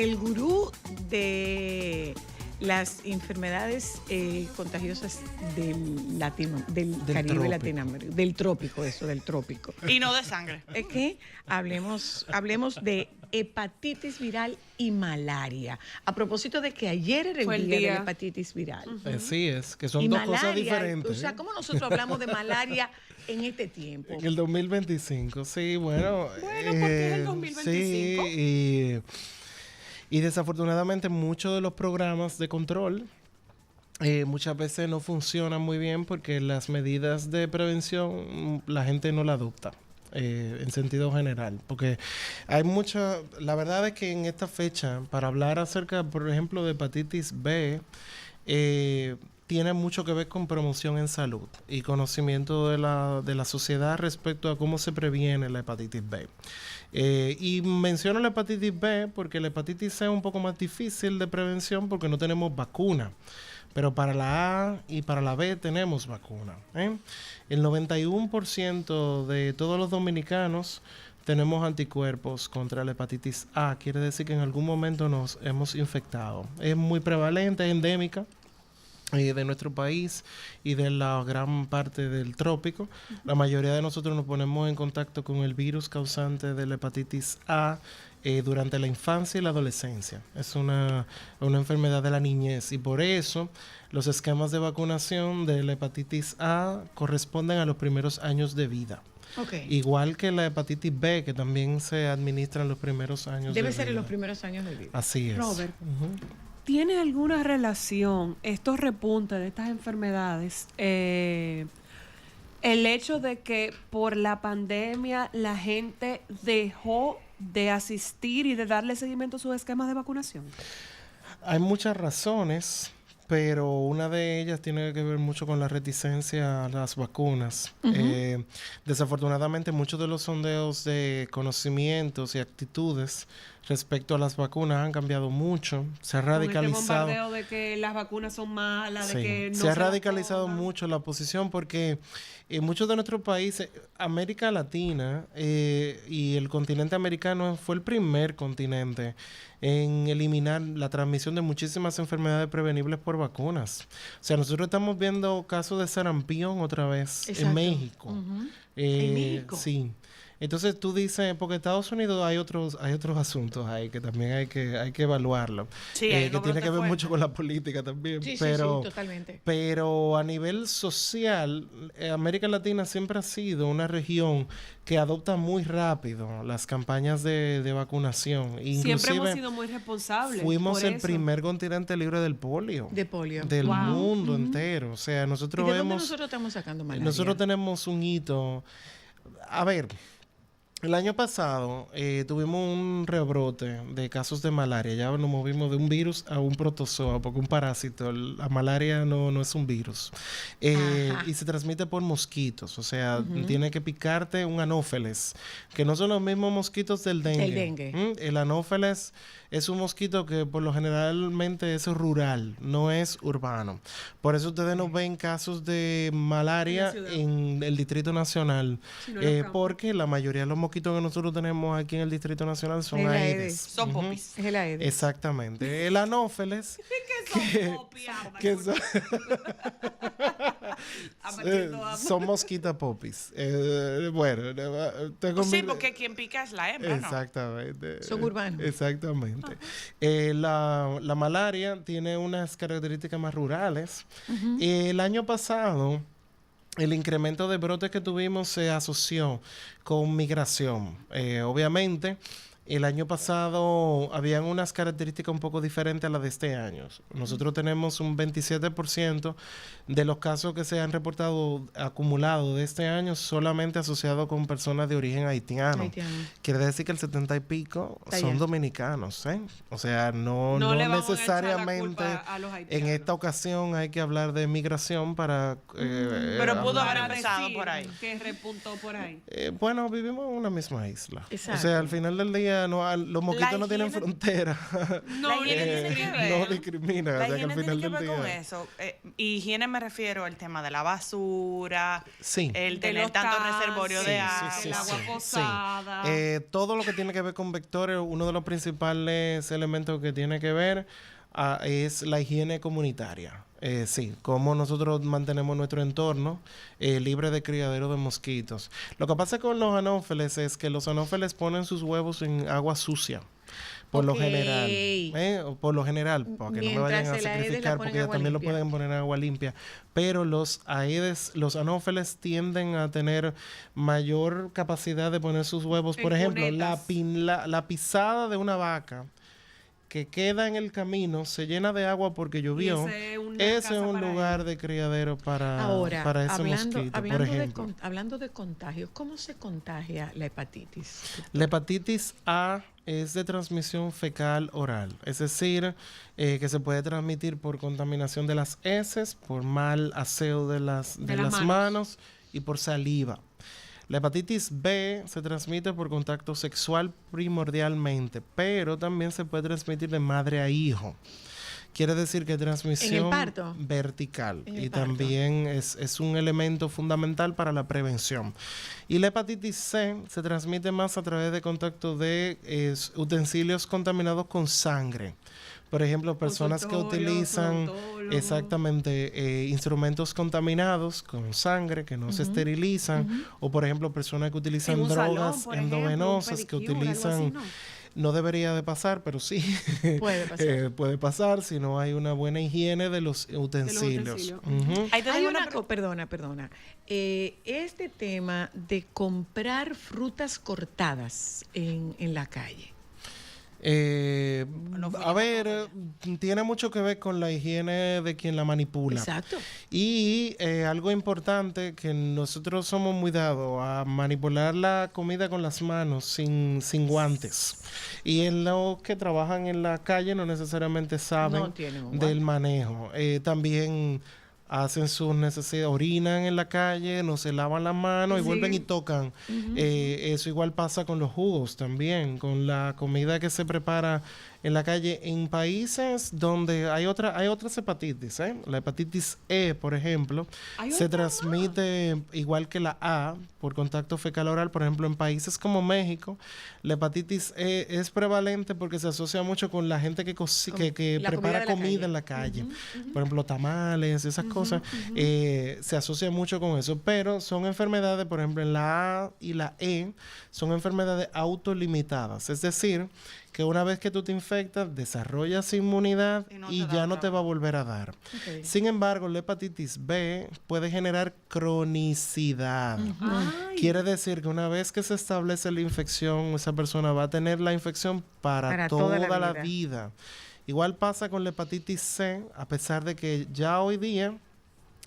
el gurú de las enfermedades contagiosas del Caribe, trópico. Latinoamérica, del trópico. Y no de sangre. Es que hablemos de hepatitis viral y malaria. A propósito de que ayer era el día de la hepatitis viral. Así es, que son Y dos malaria, cosas diferentes. O sea, ¿cómo nosotros hablamos de malaria en este tiempo? En el 2025, sí, bueno. Bueno, porque es el 2025. Sí, y desafortunadamente muchos de los programas de control muchas veces no funcionan muy bien porque las medidas de prevención la gente no la adopta. En sentido general, porque hay la verdad es que en esta fecha, para hablar acerca, por ejemplo, de hepatitis B, tiene mucho que ver con promoción en salud y conocimiento de la sociedad respecto a cómo se previene la hepatitis B. Y menciono la hepatitis B porque la hepatitis C es un poco más difícil de prevención porque no tenemos vacuna. Pero para la A y para la B tenemos vacuna. El 91% de todos los dominicanos tenemos anticuerpos contra la hepatitis A. Quiere decir que en algún momento nos hemos infectado. Es muy prevalente, es endémica de nuestro país y de la gran parte del trópico. La mayoría de nosotros nos ponemos en contacto con el virus causante de la hepatitis A durante la infancia y la adolescencia. Es una enfermedad de la niñez y por eso los esquemas de vacunación de la hepatitis A corresponden a los primeros años de vida. Okay. Igual que la hepatitis B, que también se administra en los primeros años de vida. Debe ser en los primeros años de vida. Así es. Robert, ¿tiene alguna relación estos repuntes de estas enfermedades, el hecho de que por la pandemia la gente dejó de asistir y de darle seguimiento a sus esquemas de vacunación? Hay muchas razones, pero una de ellas tiene que ver mucho con la reticencia a las vacunas. Desafortunadamente, muchos de los sondeos de conocimientos y actitudes respecto a las vacunas han cambiado mucho. Se ha radicalizado. Con este bombardeo de que las vacunas son malas, Sí. de que no se ha se radicalizado vacunan. mucho la posición porque en muchos de nuestros países, América Latina y el continente americano fue el primer continente en eliminar la transmisión de muchísimas enfermedades prevenibles por vacunas. O sea, nosotros estamos viendo casos de sarampión otra vez. Exacto. En México. ¿En México? Sí. Entonces tú dices, porque en Estados Unidos hay otros asuntos ahí que también hay que evaluarlo. Sí, hay que unos tiene que ver brotes mucho con la política también. Sí, pero, sí, totalmente. Pero a nivel social, América Latina siempre ha sido una región que adopta muy rápido las campañas de vacunación. Siempre hemos Inclusive, sido muy responsables. fuimos por el eso. primer continente libre del polio. De polio. Del Wow. mundo entero. O sea, ¿Y nosotros de dónde vemos... nosotros estamos sacando malaria? Nosotros tenemos un hito. A ver, el año pasado tuvimos un rebrote de casos de malaria. Ya nos movimos de un virus a un protozoa, porque un parásito. La malaria no es un virus. Y se transmite por mosquitos. O sea, tiene que picarte un anófeles, que no son los mismos mosquitos del dengue. El dengue. El anófeles es un mosquito que por lo generalmente es rural, no es urbano. Por eso ustedes no ven casos de malaria en el Distrito Nacional, Sino en los campos. porque la mayoría de los mosquitos que nosotros tenemos aquí en el Distrito Nacional son Es la aedes. Aedes. Son popis. Es el Aedes. Exactamente. El anófeles, que son, son mosquita popis. Bueno, tengo Sí, mi- porque quien pica es la hembra, ¿no? Exactamente. Son urbanos. Exactamente. La malaria tiene unas características más rurales. El año pasado, el incremento de brotes que tuvimos se asoció con migración. Obviamente, el año pasado habían unas características un poco diferentes a las de este año. Nosotros tenemos un 27% de los casos que se han reportado acumulados de este año solamente asociados con personas de origen haitiano. Haitiano. Quiere decir que el 70 y pico Está son allá. dominicanos, ¿eh? O sea, no No le vamos a echar la necesariamente culpa a los haitianos. en esta ocasión hay que hablar de migración para... Pero pudo hablar- haber empezado decir por ahí. que repuntó por ahí. bueno, vivimos en una misma isla. Exacto. O sea, al final del día día los mosquitos no tienen frontera. No, no discrimina. La O sea, que higiene al final tiene que del ver con día... eso. Higiene me refiero al tema de la basura, Sí. el De tener los tanto tanques, reservorio de agua. el agua sí. posada. Todo lo que tiene que ver con vectores, uno de los principales elementos que tiene que ver es la higiene comunitaria. Sí, cómo nosotros mantenemos nuestro entorno libre de criadero de mosquitos. Lo que pasa con los anófeles es que los anófeles ponen sus huevos en agua sucia. Por lo general, porque no me vayan a sacrificar, porque ellos también lo pueden poner en agua limpia. Pero los aedes, los anófeles tienden a tener mayor capacidad de poner sus huevos. Por ejemplo, la pisada de una vaca que queda en el camino se llena de agua porque llovió. Ese es un lugar de criadero para ese mosquito, por ejemplo. Hablando de contagio, ¿cómo se contagia la hepatitis? La hepatitis A es de transmisión fecal oral, es decir, que se puede transmitir por contaminación de las heces, por mal aseo de las manos y por saliva. La hepatitis B se transmite por contacto sexual primordialmente, pero también se puede transmitir de madre a hijo. Quiere decir que transmisión vertical y también es un elemento fundamental para la prevención. Y la hepatitis C se transmite más a través de contacto de utensilios contaminados con sangre. Por ejemplo, personas que utilizan instrumentos contaminados con sangre que no se esterilizan, o por ejemplo, personas que utilizan drogas endovenosas que utilizan... No debería de pasar, pero sí puede pasar si no hay una buena higiene de los utensilios. Hay una perdona. Este tema de comprar frutas cortadas en la calle. Tiene mucho que ver con la higiene de quien la manipula. Exacto. Y algo importante, que nosotros somos muy dados a manipular la comida con las manos sin guantes. Y en los que trabajan en la calle no necesariamente saben del manejo. También hacen sus necesidades, orinan en la calle, no se lavan las manos y vuelven y tocan. Eso igual pasa con los jugos también, con la comida que se prepara en la calle. En países donde hay otras hepatitis, la hepatitis E, por ejemplo, se transmite igual que la A por contacto fecal oral. Por ejemplo, en países como México, la hepatitis E es prevalente porque se asocia mucho con la gente que prepara comida en la calle. Por ejemplo, tamales, esas cosas, se asocia mucho con eso. Pero son enfermedades, por ejemplo, en la A y la E, son enfermedades autolimitadas. Es decir, que una vez que tú te infectas, desarrollas inmunidad y ya no te va a volver a dar. Sin embargo, la hepatitis B puede generar cronicidad. Quiere decir que una vez que se establece la infección, esa persona va a tener la infección para toda la vida. Igual pasa con la hepatitis C, a pesar de que ya hoy día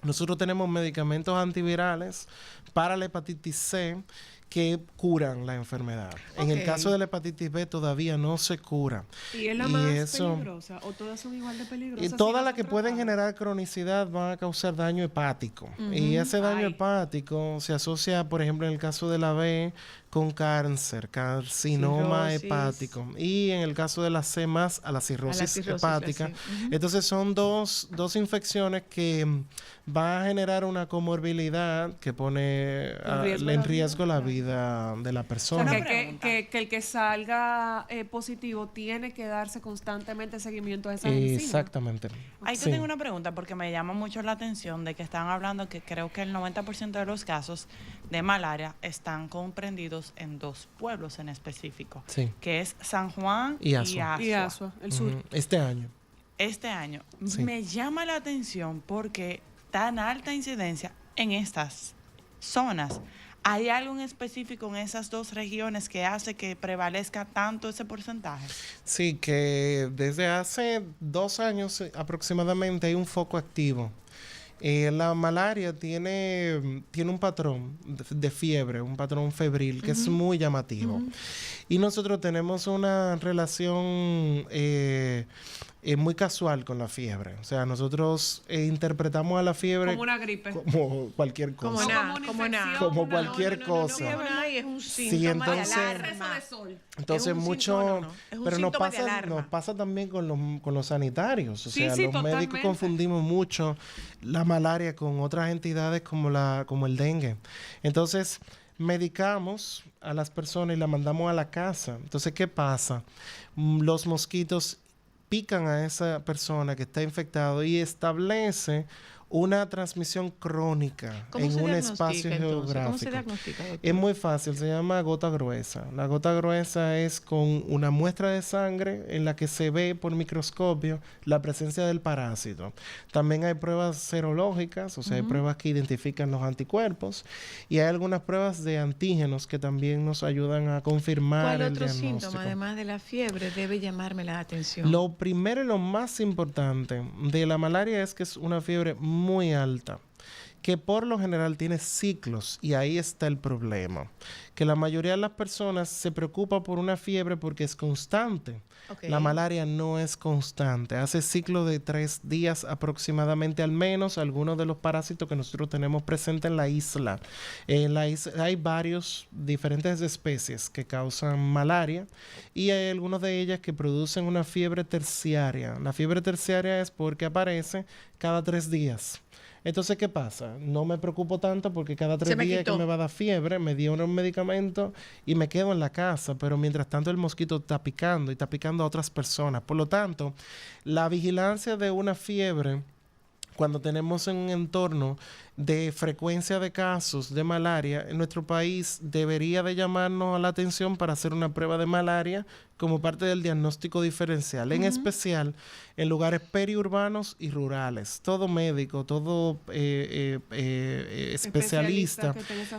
nosotros tenemos medicamentos antivirales para la hepatitis C que curan la enfermedad. En el caso de la hepatitis B todavía no se cura. ¿Y es la más peligrosa? ¿O todas son igual de peligrosas? Y todas las que pueden generar cronicidad van a causar daño hepático. Y ese daño hepático se asocia, por ejemplo, en el caso de la B, con cáncer, carcinoma hepático. Y en el caso de la C más a la cirrosis hepática. Entonces son dos infecciones que van a generar una comorbilidad que pone en riesgo la vida de la persona. O sea, que el que salga positivo tiene que darse constantemente seguimiento a esa enzima. Exactamente. Ahí te tengo una pregunta porque me llama mucho la atención de que están hablando que creo que el 90% de los casos de malaria están comprendidos en dos pueblos en específico, que es San Juan y Azua, el sur. Este año. Me llama la atención porque tan alta incidencia en estas zonas. ¿Hay algo en específico en esas dos regiones que hace que prevalezca tanto ese porcentaje? Sí, que desde hace 2 años aproximadamente hay un foco activo. La malaria tiene un patrón de fiebre, un patrón febril que es muy llamativo. Y nosotros tenemos una relación muy casual con la fiebre. O sea, nosotros interpretamos a la fiebre como una gripe, como cualquier cosa. Como cualquier cosa. Es un síntoma de alarma. Entonces mucho, pero nos pasa también con los sanitarios. O sea, los totalmente. médicos confundimos mucho la malaria con otras entidades como el dengue. Entonces medicamos a las personas y la mandamos a la casa. Entonces, ¿qué pasa? Los mosquitos pican a esa persona que está infectado y establece una transmisión crónica en un espacio geográfico. ¿Cómo se diagnostica, doctor? Es muy fácil, se llama gota gruesa. La gota gruesa es con una muestra de sangre en la que se ve por microscopio la presencia del parásito. También hay pruebas serológicas, o sea, hay pruebas que identifican los anticuerpos, y hay algunas pruebas de antígenos que también nos ayudan a confirmar el diagnóstico. ¿Cuál otro síntoma, además de la fiebre, debe llamarme la atención? Lo primero y lo más importante de la malaria es que es una fiebre muy alta, que por lo general tiene ciclos, y ahí está el problema, que la mayoría de las personas se preocupa por una fiebre porque es constante. La malaria no es constante, hace ciclo de 3 días aproximadamente, al menos algunos de los parásitos que nosotros tenemos presentes en la isla. En la isla hay varios diferentes especies que causan malaria, y hay algunas de ellas que producen una fiebre terciaria. La fiebre terciaria es porque aparece cada 3 días. Entonces, ¿qué pasa? No me preocupo tanto porque cada 3 días que me va a dar fiebre, me dio unos medicamentos y me quedo en la casa. Pero mientras tanto el mosquito está picando y está picando a otras personas. Por lo tanto, la vigilancia de una fiebre, cuando tenemos en un entorno de frecuencia de casos de malaria, en nuestro país debería de llamarnos la atención para hacer una prueba de malaria como parte del diagnóstico diferencial, en especial en lugares periurbanos y rurales. Todo médico, todo especialista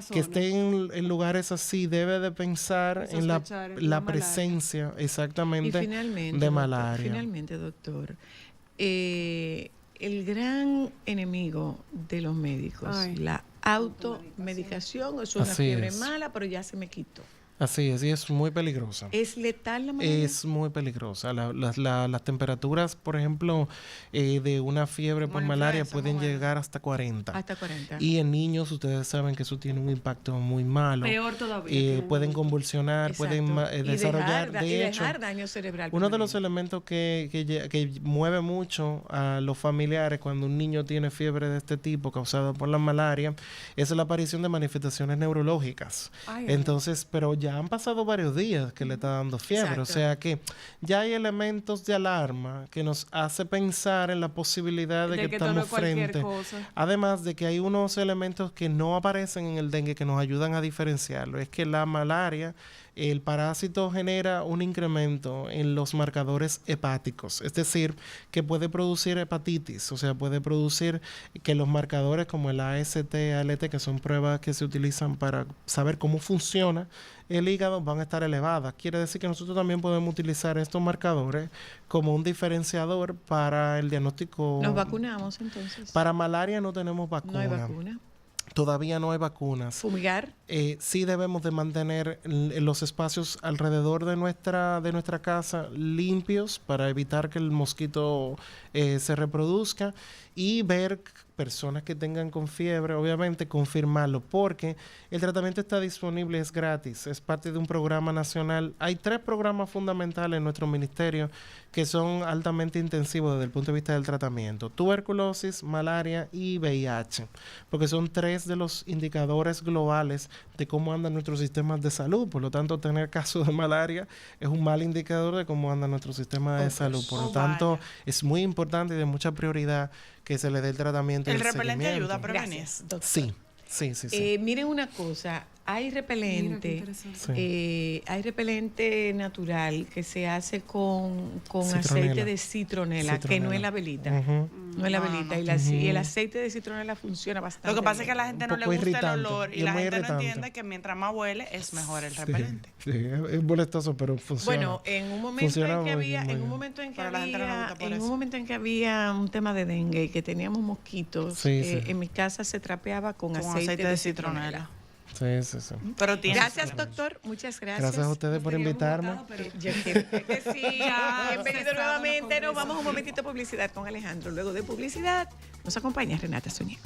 que esté en lugares así debe de pensar en la presencia exactamente de malaria. Finalmente, doctor, el gran enemigo de los médicos, la automedicación. Es una fiebre mala, pero ya se me quitó. Así es, y es muy peligrosa. ¿Es letal la malaria? Es muy peligrosa. Las temperaturas, por ejemplo, de una fiebre por malaria pueden llegar hasta 40. Hasta 40. Y en niños, ustedes saben que eso tiene un impacto muy malo. Peor todavía. Pueden convulsionar, pueden desarrollar. De hecho, dejar daño cerebral. Uno de los elementos que mueve mucho a los familiares cuando un niño tiene fiebre de este tipo causada por la malaria es la aparición de manifestaciones neurológicas. Entonces, pero ya han pasado varios días que le está dando fiebre. Exacto. O sea que ya hay elementos de alarma que nos hace pensar en la posibilidad de que estamos frente. Además de que hay unos elementos que no aparecen en el dengue que nos ayudan a diferenciarlo. Es que la malaria, el parásito genera un incremento en los marcadores hepáticos, es decir, que puede producir hepatitis, o sea, puede producir que los marcadores como el AST, ALT, que son pruebas que se utilizan para saber cómo funciona el hígado, van a estar elevadas. Quiere decir que nosotros también podemos utilizar estos marcadores como un diferenciador para el diagnóstico. ¿Nos vacunamos entonces? Para malaria no tenemos vacuna. ¿No hay vacuna? Todavía no hay vacunas. ¿Fumigar? Sí debemos de mantener los espacios alrededor de nuestra casa limpios para evitar que el mosquito se reproduzca, y ver personas que tengan con fiebre, obviamente confirmarlo, porque el tratamiento está disponible, es gratis, es parte de un programa nacional. Hay 3 programas fundamentales en nuestro ministerio que son altamente intensivos desde el punto de vista del tratamiento: tuberculosis, malaria y VIH, porque son 3 de los indicadores globales de cómo andan nuestros sistemas de salud. Por lo tanto, tener casos de malaria es un mal indicador de cómo anda nuestro sistema de salud. Por lo tanto, es muy importante y de mucha prioridad que se le dé el tratamiento. ¿El repelente ayuda a prevenir? Gracias, doctor. Sí. Miren una cosa, hay repelente, hay repelente natural que se hace con aceite de citronela, que no es la velita. No es la velita. Y el aceite de citronela funciona bastante. Lo que pasa es que a la gente no le gusta irritante, el olor y la gente no entiende que mientras más huele es mejor el repelente. Sí, es molestoso, pero funciona. Bueno, en un momento en que había un tema de dengue y que teníamos mosquitos, en mi casa se trapeaba con aceite de citronela. Sí, sí, sí. Pero gracias, doctor. Muchas gracias. Gracias a ustedes por invitarme. Yo quiero que sí. Bienvenido nuevamente. Nos vamos un momentito a publicidad con Alejandro. Luego de publicidad nos acompaña Renata Zúñiga.